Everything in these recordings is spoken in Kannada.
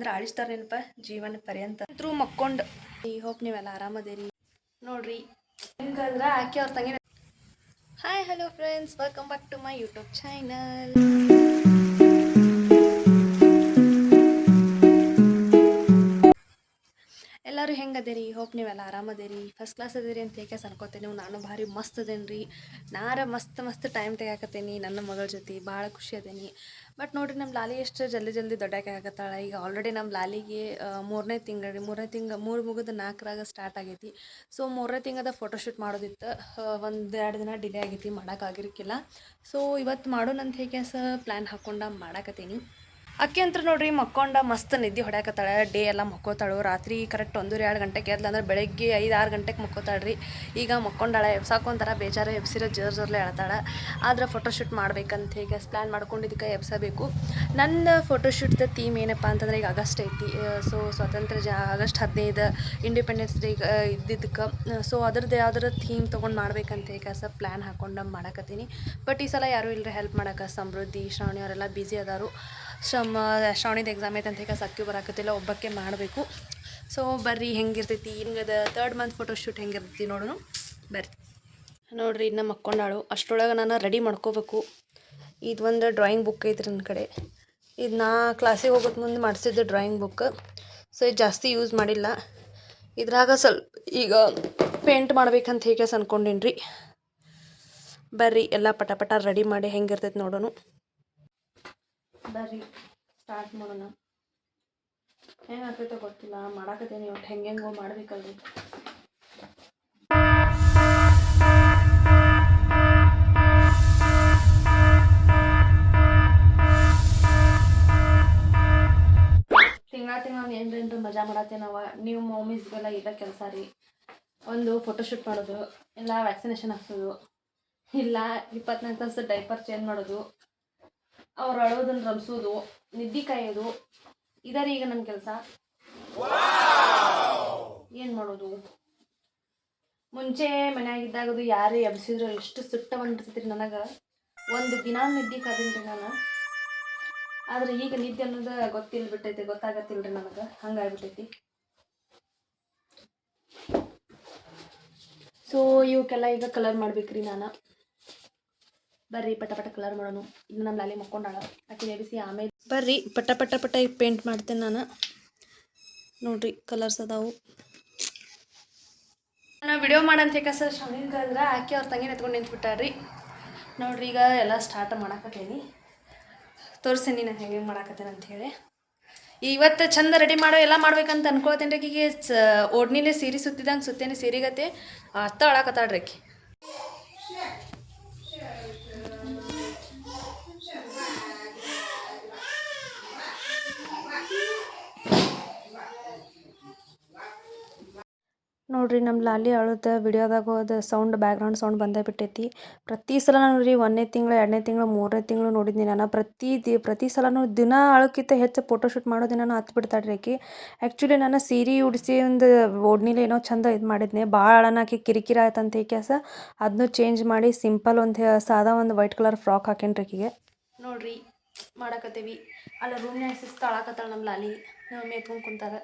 ಅಂದ್ರೆ ಆಳಿಸ್ತಾರ ನೆನಪ ಜೀವನ ಪರ್ಯಂತ ಅಂತೂ ಮಕ್ಕೊಂಡು. ಈ ಹೋಪ್ ನೀವೆಲ್ಲ ಆರಾಮದೇರಿ ನೋಡ್ರಿ. ಹೆಂಗಂದ್ರೆ ಆಕೆ ಅವ್ರ ತಂಗಿ. Hi hello friends, welcome back to my YouTube channel. ಎಲ್ಲರೂ ಹೆಂಗದೇರಿ? ಹೋಪ್ ನೀವೆಲ್ಲ ಆರಾಮದೇರಿ, ಫಸ್ಟ್ ಕ್ಲಾಸ್ ಅದೇರಿ ಅಂತ ಹೇಗೆ ಅನ್ಕೋತೇನೆ. ನಾನು ಭಾರಿ ಮಸ್ತ್ ಅದೇನಿ ರೀ. ಮಸ್ತ್ ಟೈಮ್ ತೆಗಾಕತ್ತೇನಿ ನನ್ನ ಮಗಳ ಜೊತೆ. ಭಾಳ ಖುಷಿ ಅದೇನಿ. ಬಟ್ ನೋಡಿರಿ, ನಮ್ಮ ಲಾಲಿ ಎಷ್ಟು ಜಲ್ದಿ ದೊಡ್ಡಕ್ಕೆ ಆಗತ್ತಾಳೆ. ಈಗ ಆಲ್ರೆಡಿ ನಮ್ಮ ಲಾಲಿಗೆ ಮೂರನೇ ತಿಂಗಳು ಮೂರು ಮುಗಿದು 4ರಾಗ ಸ್ಟಾರ್ಟ್ ಆಗೈತಿ. ಸೊ 3ನೇ ತಿಂಗಳದ ಫೋಟೋಶೂಟ್ ಮಾಡೋದಿತ್ತು. 1-2 ದಿನ ಡಿಲೇ ಆಗೈತಿ, ಮಾಡೋಕ್ಕಾಗಿರ್ಕಿಲ್ಲ. ಸೊ ಇವತ್ತು ಮಾಡೋಣಂತ ಹೇಗೆ ಪ್ಲ್ಯಾನ್ ಹಾಕ್ಕೊಂಡು ಮಾಡಾಕತ್ತೀನಿ. ಅಕ್ಕಿ ಅಂತ ನೋಡ್ರಿ ಮಕ್ಕೊಂಡ ಮಸ್ತ್ ನಿದ್ದೆ ಹೊಡ್ಯಾಕತ್ತಾಳೆ. ಡೇ ಎಲ್ಲ ಮಕ್ಕೋತಾಳು. ರಾತ್ರಿ ಕರೆಕ್ಟ್ 1-2 ಗಂಟೆಗೆ ಎದ್ಲ ಅಂದ್ರೆ ಬೆಳಗ್ಗೆ 5-6 ಗಂಟೆಗೆ ಮಕ್ಕೋತಾಳ್ರಿ. ಈಗ ಮಕ್ಕೊಂಡಾಳೆ. ಎಬ್ಸಾಕೊಂಥರ ಬೇಜಾರು, ಎಬ್ಸಿರೋ ಜೋರ್ಲೆ ಹೇಳ್ತಾಳೆ. ಆದ್ರೆ ಫೋಟೋಶೂಟ್ ಮಾಡ್ಬೇಕಂತ ಹೇಗೆ ಪ್ಲ್ಯಾನ್ ಮಾಡ್ಕೊಂಡಿದ್ದಕ್ಕೆ ಎಬ್ಸಬೇಕು. ನನ್ನ ಫೋಟೋಶೂಟ್ದ ಥೀಮ್ ಏನಪ್ಪ ಅಂತಂದ್ರೆ, ಈಗ ಆಗಸ್ಟ್ ಐತಿ. ಸೊ ಆಗಸ್ಟ್ 15 ಇಂಡಿಪೆಂಡೆನ್ಸ್ ಡೇ ಇದ್ದಿದ್ದಕ್ಕೆ. ಸೊ ಅದ್ರದ್ದು ಯಾವ್ದಾರ ಥೀಮ್ ತೊಗೊಂಡು ಮಾಡ್ಬೇಕಂತ ಹೇಗೆ ಪ್ಲ್ಯಾನ್ ಹಾಕ್ಕೊಂಡು ಮಾಡಾಕತ್ತೀನಿ. ಬಟ್ ಈ ಸಲ ಯಾರೂ ಇಲ್ಲರಿ ಹೆಲ್ಪ್ ಮಾಡೋಕೆ. ಸಮೃದ್ಧಿ, ಶ್ರಾವಣಿ ಅವರೆಲ್ಲ ಬ್ಯುಸಿ ಅದಾರು. ಶ್ರಾವಣಿದ ಎಕ್ಸಾಮ್ ಐತೆ ಅಂತ ಹೇಗೆ ಸಕ್ಕಿ ಬರಾಕತ್ತಿಲ್ಲ, ಒಬ್ಬಕ್ಕೆ ಮಾಡಬೇಕು. ಸೊ ಬರ್ರಿ ಹೆಂಗಿರ್ತೈತಿ ಹಿಂಗದ 3rd ಮಂತ್ ಫೋಟೋಶೂಟ್ ಹೆಂಗಿರ್ತೈತಿ ನೋಡೋಣ ಬರ್ರಿ. ನೋಡಿರಿ ಇನ್ನು ಮಕ್ಕೊಂಡಾಳು. ಅಷ್ಟರೊಳಗೆ ನಾನು ರೆಡಿ ಮಾಡ್ಕೋಬೇಕು. ಇದೊಂದು ಡ್ರಾಯಿಂಗ್ ಬುಕ್ ಐತ್ರಿ ನನ್ನ ಕಡೆ. ಇದು ನಾ ಕ್ಲಾಸಿಗೆ ಹೋಗೋದು ಮುಂದೆ ಮಾಡಿಸಿದ್ದು ಡ್ರಾಯಿಂಗ್ ಬುಕ್. ಸೊ ಇದು ಜಾಸ್ತಿ ಯೂಸ್ ಮಾಡಿಲ್ಲ. ಇದ್ರಾಗ ಸ್ವಲ್ಪ ಈಗ ಪೇಂಟ್ ಮಾಡ್ಬೇಕಂತ ಹೇಗೆ ಅನ್ಕೊಂಡೀನಿ ರೀ. ಬರ್ರಿ ಎಲ್ಲ ಪಟ ರೆಡಿ ಮಾಡಿ ಹೆಂಗಿರ್ತೈತಿ ನೋಡೋಣ. ಬರ್ರಿ ಸ್ಟಾರ್ಟ್ ಮಾಡೋಣ. ಹೆಂಗೆ ಆಗ್ತೈತೋ ಗೊತ್ತಿಲ್ಲ, ಮಾಡಾಕತ್ತೀನಿ. ಒಟ್ಟು ಹೆಂಗೆಂಗೋ ಮಾಡ್ಬೇಕಲ್ರಿ. ತಿಂಗಳ ಏನ್ರೇನ್ರಿ ಮಜಾ ಮಾಡತ್ತೆ ನಾವು. ನೀವು ಮಮ್ಮೀಸ್ಗೆಲ್ಲ ಇದ ಕೆಲಸ ರೀ. ಒಂದು ಫೋಟೋಶೂಟ್ ಮಾಡೋದು, ಇಲ್ಲ ವ್ಯಾಕ್ಸಿನೇಷನ್ ಹಾಕ್ಸೋದು, ಇಲ್ಲ 24 ತಾಸು ಡೈಪರ್ ಚೇಂಜ್ ಮಾಡೋದು, ಅವ್ರು ಅಳೋದನ್ನು ರಮಿಸೋದು, ನಿದ್ದೆ ಕಾಯೋದು, ಇದರಿ ಈಗ ನನ್ನ ಕೆಲಸ. ಏನು ಮಾಡೋದು? ಮುಂಚೆ ಮನೆಯಾಗಿದ್ದಾಗದು ಯಾರೇ ಎಬ್ಸಿದ್ರು ಎಷ್ಟು ಸುಟ್ಟ ಬಂದಿರ್ತೈತಿ ನನಗೆ. ಒಂದು ದಿನ ನಿದ್ದೆ ಕಾದಿನ್ರಿ ನಾನು. ಆದ್ರೆ ಈಗ ನಿದ್ದೆ ಅನ್ನೋದು ಗೊತ್ತಾಗತ್ತಿಲ್ರಿ ನನಗೆ. ಹಂಗಾಗ್ಬಿಟ್ಟೈತಿ. ಸೊ ಇವಕ್ಕೆಲ್ಲ ಈಗ ಕಲರ್ ಮಾಡ್ಬೇಕ್ರಿ ನಾನು. ಬರ್ರಿ ಪಟ ಕಲರ್ ಮಾಡೋಣ. ಇನ್ನು ನಮ್ಮ ಲಾಲಿ ಮಕ್ಕೊಂಡಾಳ, ಆಕೆ ಎಬ್ಬಿಸಿ ಆಮೇಲೆ ಬರ್ರಿ ಪಟ ಈಗ ಪೇಂಟ್ ಮಾಡ್ತೇನೆ ನಾನು. ನೋಡ್ರಿ ಕಲರ್ಸ್ ಅದಾವು. ನಾನು ವಿಡಿಯೋ ಮಾಡಂತ ಶ್ರಮಿಕ ಅಂದ್ರೆ ಆಕೆ ಅವ್ರ ತಂಗಿ ಎತ್ಕೊಂಡು ನಿಂತ್ಬಿಟ್ಟಾರ್ರಿ. ನೋಡ್ರಿ ಈಗ ಎಲ್ಲ ಸ್ಟಾರ್ಟ್ ಮಾಡಾಕತ್ತೇನಿ. ತೋರಿಸ್ತೀನಿ ನಾನು ಹೆಂಗೆ ಮಾಡಾಕತ್ತೇನೆ ಅಂಥೇಳಿ. ಇವತ್ತು ಚಂದ ರೆಡಿ ಮಾಡೋ ಎಲ್ಲ ಮಾಡ್ಬೇಕಂತ ಅನ್ಕೊಳ್ತೇನೆ ರೀ. ಈಗ ಓಡ್ನಿಲೆ ಸೀರೆ ಸುತ್ತಿದಂಗೆ ಸುತ್ತೇನೆ ಸೀರೆಗತ್ತೆ ಅರ್ಥ ಅಳಾಕತ್ತಾಳ್ರಿ ಆಕೆ. ನೋಡ್ರಿ ನಮ್ಮ ಲಾಲಿ ಅಳೋದ ವಿಡಿಯೋದಾಗ ಹೋದ ಸೌಂಡ್ ಬ್ಯಾಕ್ಗ್ರೌಂಡ್ ಸೌಂಡ್ ಬಂದೇ ಬಿಟ್ಟೈತಿ. ಪ್ರತಿ ಸಲ ನಾನು ರೀ 1ನೇ ತಿಂಗಳು 2ನೇ ತಿಂಗಳು 3ನೇ ತಿಂಗಳು ನೋಡಿದ್ನಿ ನಾನು. ಪ್ರತಿ ಸಲನೂ ದಿನ ಅಳೋಕ್ಕಿಂತ ಹೆಚ್ಚು ಫೋಟೋಶೂಟ್ ಮಾಡೋ ದಿನ ಹತ್ತು ಬಿಡ್ತಾಳ್ರಿ ಆಕೆ. ಆ್ಯಕ್ಚುಲಿ ನಾನು ಸೀರೆ ಉಡಿಸಿ ಒಂದು ಓಡ್ನಿಲೆ ಏನೋ ಚಂದ ಇದು ಮಾಡಿದ್ನೆ. ಭಾಳ ಅಳನಾಕಿ ಕಿರಿಕಿರಿ ಆಯ್ತಂತ ಅದನ್ನು ಚೇಂಜ್ ಮಾಡಿ ಸಿಂಪಲ್ ಒಂದು ಸಾದಾ ಒಂದು ವೈಟ್ ಕಲರ್ ಫ್ರಾಕ್ ಹಾಕೇನ್ರಿ ಆಕೆಗೆ. ನೋಡ್ರಿ ಮಾಡಾಕತ್ತೇವಿ. ಅಲ್ಲ ರೂಮ್ನಾಗ ಶಿಸ್ತು ಅಳಾಕತ್ತಾಳ ನಮ್ಮ ಲಾಲಿ. ನಮ್ಮ ಎತ್ಕೊಂಡು ಕುಂತಾರ.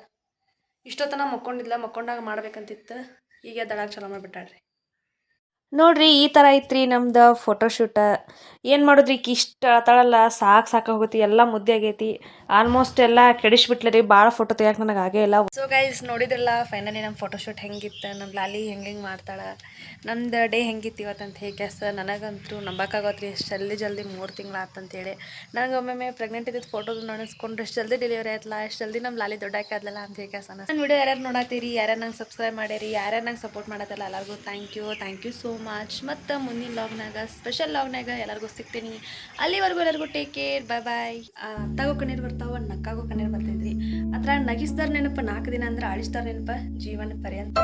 ಇಷ್ಟೊತ್ತನ ಮಕ್ಕೊಂಡಾಗ ಮಾಡ್ಬೇಕಂತಿತ್ತು. ಈಗ ಎದ್ದಳಾಗ ಚಲೋ ಮಾಡಿಬಿಟ್ಟಾಳ್ರಿ. ನೋಡ್ರಿ ಈ ಥರ ಐತ್ರಿ ನಮ್ದು ಫೋಟೋಶೂಟ್. ಏನು ಮಾಡೋದ್ರಿ, ಈಕಿ ಇಷ್ಟು ಅಳತಾಳಲ್ಲ, ಸಾಕಾಗೋತಿ. ಎಲ್ಲ ಮುದ್ದೆ ಆಗೈತಿ. ಆಲ್ಮೋಸ್ಟ್ ಎಲ್ಲ ಕೆಡಿಸ್ಬಿಟ್ಲೆ ರೀ. ಭಾಳ ಫೋಟೋ ತೆಗಿಯಕ್ಕೆ ನನಗೆ ಆಗೇ ಇಲ್ಲ. ಸೊ ಗೈಸ್ ನೋಡಿದ್ರಲ್ಲ ಫೈನಲಿ ನಮ್ಮ ಫೋಟೋಶೂಟ್ ಹೆಂಗಿತ್ತು, ನಮ್ಮ ಲಾಲಿ ಹೆಂಗೆ ಮಾಡ್ತಾಳೆ, ನಮ್ದು ಡೇ ಹೆಂಗಿತ್ತು ಇವತ್ತಂತ ಹೇಗೆ ನನಗಂತೂ ನಂಬಕ್ಕಾಗೋತ್ರಿ. ಎಷ್ಟು ಜಲ್ದಿ 3 ತಿಂಗಳು ಆತಂತೇಳಿ. ನನಗೆ ಒಮ್ಮೊಮ್ಮೆ ಪ್ರೆಗ್ನೆಂಟ್ ಇದ್ದಿದ್ದು ಫೋಟೋದು ನೆನೆಸ್ಕೊಂಡ್ರೆ ಎಷ್ಟು ಜಲ್ದಿ ಡೆಲಿವರಿ ಆಯ್ತಲ್ಲ, ಎಷ್ಟು ಜಲ್ದಿ ನಮ್ಮ ಲಾಲಿ ದೊಡ್ಡಕ್ಕೆ ಆದ್ಲಲ್ಲ ಅಂತ ಹೇಗೆ ನನ್ನ ವಿಡಿಯೋ ಯಾರ್ಯಾರು ನೋಡತ್ತೀರಿ, ಯಾರ್ಯಾರು ನಂಗೆ ಸಬ್ಸ್ಕ್ರೈಬ್ ಮಾಡಿರಿ, ಯಾರ್ಯಾರು ನಂಗೆ ಸಪೋರ್ಟ್ ಮಾಡತ್ತಲ್ಲ ಎಲ್ಲರಿಗೂ ಥ್ಯಾಂಕ್ ಯು ಸೋ ಮಚ್. ಮತ್ತು ಮುಂದಿನ ಲಾಗ್ನಾಗ ಸ್ಪೆಷಲ್ ಲಾಗ್ನಾಗ ಎಲ್ಲರಿಗೂ ಸಿಗ್ತೀನಿ. ಅಲ್ಲಿವರೆಗೂ ಎಲ್ಲರಿಗೂ ಟೇಕ್ ಕೇರ್, ಬಾಯ್. ಅತ್ತಾಗೋ ಕಣ್ಣೀರು ಬರ್ತಾವ, ನಕ್ಕಾಗೋ ಕಣ್ಣೀರು ಬರ್ತೈತ್ರಿ. ಅದ್ರಾಗ ನಗಿಸ್ದಾರ ನೆನಪು 4 ದಿನ ಅಂದ್ರೆ ಆಳಿಸ್ದಾರ ನೆನಪು ಜೀವನ ಪರ್ಯಂತ.